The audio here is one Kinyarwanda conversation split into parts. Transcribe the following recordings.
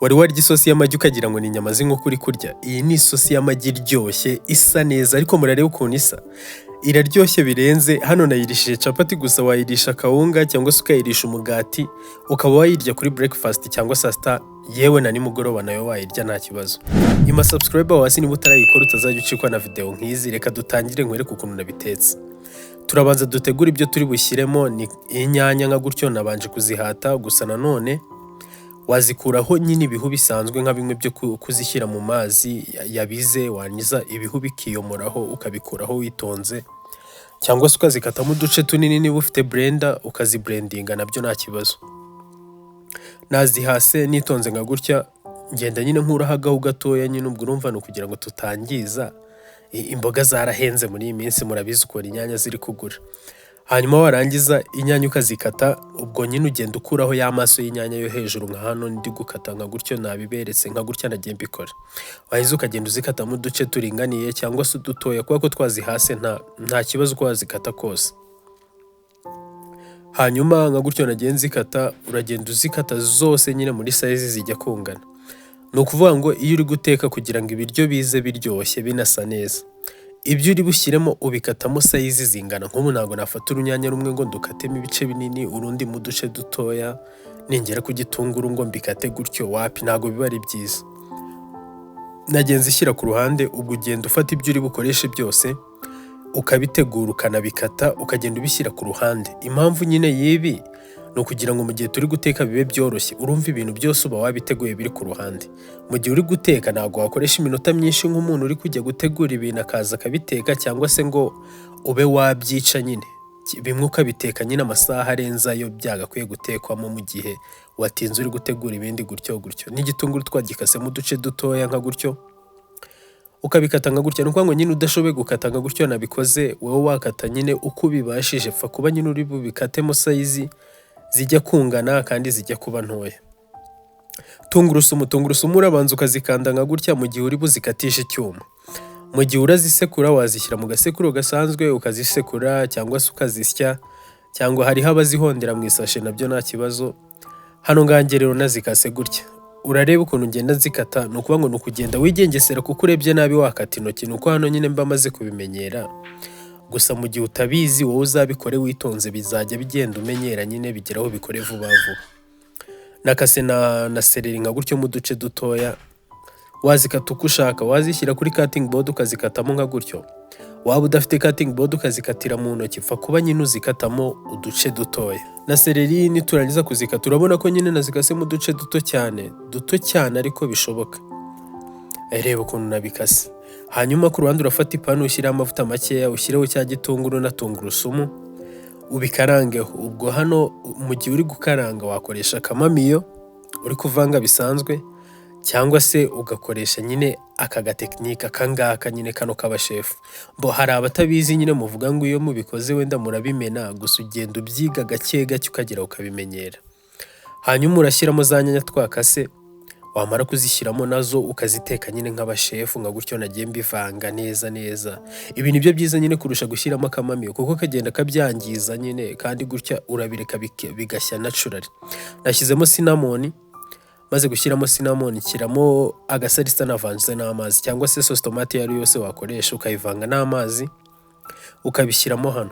Wari warya isosi y'amagi ukagira ngo ni inyama z'inkoko uri kurya? Iyi ni isosi y'amagi iryoshye isa neza, ariko murareba ukuntu isa. Iraryoshye birenze. Hano nayirishije capati gusa, wayirisha akawunga cyangwa se ukayirisha umugati, ukaba wayirya kuri breakfast cyangwa saa sita, yewe na nimugoroba nayo wayirya nta kibazo. Ima subscribe hasi niba utarayikora utazajya ucikwa na video nk'izi. Reka dutangire nkwereke ukuntu nabitetse. Turabanza dutegura ibyo turi bushyiremo. Ni inyanya nka gutyo nabanje kuzihata, gusa nanone wazikuraho nyine ibihu bisanzwe nka bimwe byo kuzishyira mu mazi yabize, wanyiza ibihu bikiyomoraho ukabikuraho witonze, cyangwa se ukazikatamo uduce tunini niba ufite blender ukaziblendinga nabyo nta kibazo. Nazihase nitonze nka gutya, ngenda nyine nkuraho agahu gatoya nyine, ubwo urumva ni ukugira ngo tutangiza. Imboga zarahenze muri iyi minsi, murabizi ukuntu inyanya ziri kugura. Hanyuma warangiza inyanya ukazikata, ubwo nyine ugenda ukuraho ya maso y'inyanya yo hejuru nka hano ndi gukata nka gutyo nabiberetse nka gutya nagiye mbikora. Wahize ukagenda uzikatamo uduce turinganiye cyangwa se udutoya, kuko twazihase nta kibazo uko wazikata kose. Hanyuma nka gutyo nagiye nzikata, uragenda uzikata zose nyine muri size zijya kungana. Ni ukuvuga ngo iyo uri guteka kugira ngo ibiryo bize biryoshye binasa neza, ibyo uri bushyiremo ubikatamo size zingana. Nk'ubu ntabwo nafata urunyanya rumwe ngo ndukatemo ibice binini, urundi mu duce dutoya, ningera ku gitunguru ngo mbikate gutyo, wapi, ntabwo biba ari byiza. Nagenze ishyira ku ruhande, ubwo ugenda ufata ibyo uri bukoreshe byose ukabitegura ukanabikata, ukagenda ubishyira ku ruhande. Impamvu nyine yibi ni ukugira ngo mu gihe turi guteka bibe byoroshye, urumva ibintu byose uba wabiteguye biri ku ruhande. Mu gihe uri guteka ntabwo wakoresha iminota myinshi nk'umuntu uri kujya gutegura ibintu akaza akabiteka, cyangwa se ngo ube wabyica nyine. Bimwe ukabiteka nyine amasaha arenze ayo byagakwiye gutekwamo mu gihe watinze uri gutegura ibindi gutyo gutyo. N'igitunguru twagikasemo uduce dutoya nka gutyo, ukabikata nka gutya. Ni ukuvuga ngo nyine udashoboye gukata nka gutyo nabikoze, wowe wakata nyine uko ubibashije, pfa kuba nyine uri bubikatemo size zijya kungana kandi zijya kuba ntoya. Tungurusumu urabanza ukazikanda nka gutya mu gihe uri buzikatisha icyuma. Mu gihe urazisekura wazishyira mu gasekuru gasanzwe ukazisekura, cyangwa se ukazisya, cyangwa hariho abazihondera mu isashe nabyo nta kibazo. Hano ngange rero nazikase gutya, urareba ukuntu ngenda nzikata. Ni ukuvuga ngo ni ukugenda wigengesera, kuko urebye nabi wakata intoki. Ni uko hano nyine mba maze kubimenyera, gusa mu gihe utabizi wowe uzabikore witonze, bizajya bigenda umenyera nyine, bigeraho bikore vuba vuba. Nakase na seleri nka gutyo mu duce dutoya, wazikata uko ushaka. Wazishyira kuri cutting board ukazikatamo nka gutyo, waba udafite cutting board ukazikatira mu ntoki, pfa kuba nyine uzikatamo uduce dutoya. Na seleri niturangiza kuzikata, urabona ko nyine nazikase mu duce duto cyane ariko bishoboka. Reba ukuntu nabikase. Hanyuma ku ruhande urafata ipanu ushyiraho amavuta makeya, ushyireho cya gitunguru na tungurusumu ubikarangeho. Ubwo hano mu gihe uri gukaranga wakoresha akamamiyo uri kuvanga bisanzwe, cyangwa se ugakoresha nyine aka gatekinika kangaka nyine kano k'abashefu. Hari abatabizi nyine muvuga ngo iyo mubikoze wenda murabimena, gusa ugenda ubyiga gake gake ukagera ukabimenyera. Hanyuma urashyiramo za nyanya twakase, wamara kuzishyiramo nazo ukaziteka nyine nk'abashefu nka gutyo nagiye mbivanga neza. Ibi ni byo byiza nyine kurusha gushyiramo akamamiyo, kuko kagenda kabyangiza nyine, kandi gutya urabireka bigashya naturally. Nashyizemo cinnamon, maze gushyiramo cinnamon nshyiramo agasalisa navanze n'amazi, cyangwa se sauce tomate yari yose wakoresha ukayivanga n'amazi ukabishyiramo hano.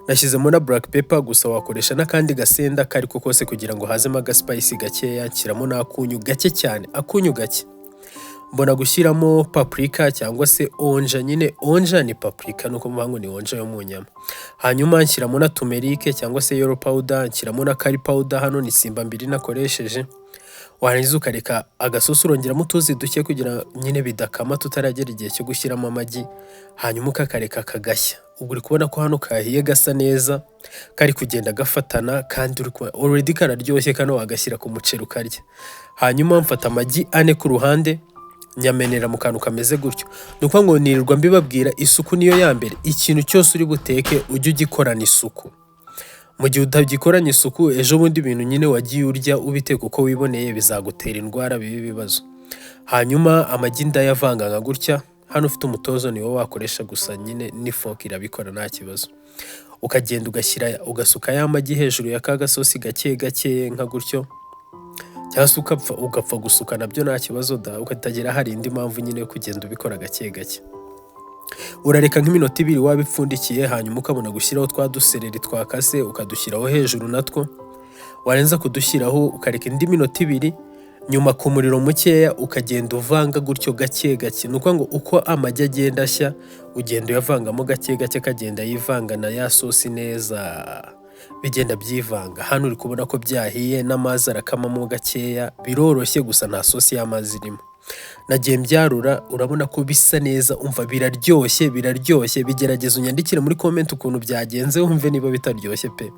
Nashyizemo na black pepper, gusa wakoresha n'akandi gasenda kariko kose kugira ngo hazemo agaspice gakeya. Nshyiramo n'akunyu gake cyane, akunyu gake. Mbona gushyiramo paprika cyangwa se onja, nyine onja ni paprika, nuko mvango ni onja yo mu nyama. Hanyuma nshyiramo na turmeric cyangwa se yellow powder, nshyiramo na curry powder, hano ni simba mbiri nakoresheje. Warangiza ukareka agasosi urongeramo utuzi duke kugira nyine bidakama tutaragera igihe cyo gushyiramo amagi. Hanyuma ukakareka kagashya. Ubwo uri kubona ko hano kahiye gasa neza, kari kugenda gafatana, kandi already kararyoshye. Kano wagashyira ku muceri ukarya. Hanyuma mfata amagi 4 ku ruhande, nyamenera mu kantu kameze gutyo. Ni ukuvuga ngo nirirwa mbibabwira, isuku niyo ya mbere. Ikintu cyose uri buteke ujye ugikorana isuku. Mu gihe utagikoranye isuku, ejo bundi ibintu nyine wagiye urya ubiteka uko wiboneye bizagutera indwara, bibi bibazo. Hanyuma amagi ndayavanga nka gutya. Hano ufite umutozo niwo wakoresha, gusa nyine n'ifoke irabikora nta kibazo. Ukagenda ugasuka ya magi hejuru ya ka gasosi gake nka gutyo. cyangwa se ugapfa gusuka nabyo nta kibazo da, ukatagira hari indi mpamvu nyine yo kugenda ubikora gake gake. Urareka nk'iminota 2 wabipfundikiye, hanyuma ukabona gushyiraho twa dusereri twakase ukadushyiraho hejuru natwo, warenza kudushyiraho ukareka indi minota 2, nyuma ku muriro mukeya ukagenda uvanga gutyo gake gake. Nuko ngo uko amagi agenda ashya ugenda uyavangamo gake gake, akagenda yivanga na ya sosi neza, bigenda byivanga. Hano uri kubona ko byahiye n'amazi arakamamo gakeya, biroroshye gusa nta sosi y'amazi irimo. Nagiye mbyarura, urabona ko bisa neza, umva biraryoshye. Bigerageza unyandikire muri comment ukuntu byagenze, wumve niba bitaryoshye pe.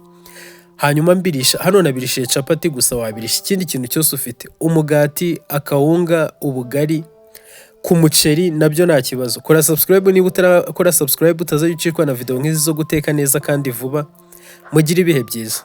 Hanyuma mbirisha, hano nabirishije capati gusa, wabirisha ikindi kintu cyose ufite, umugati, akawunga, ubugari, ku muceri nabyo nta kibazo. Kora subscribe niba utarakora subscribe, utazajya ucikwa na video nk'izi zo guteka neza kandi vuba. Mugire ibihe byiza.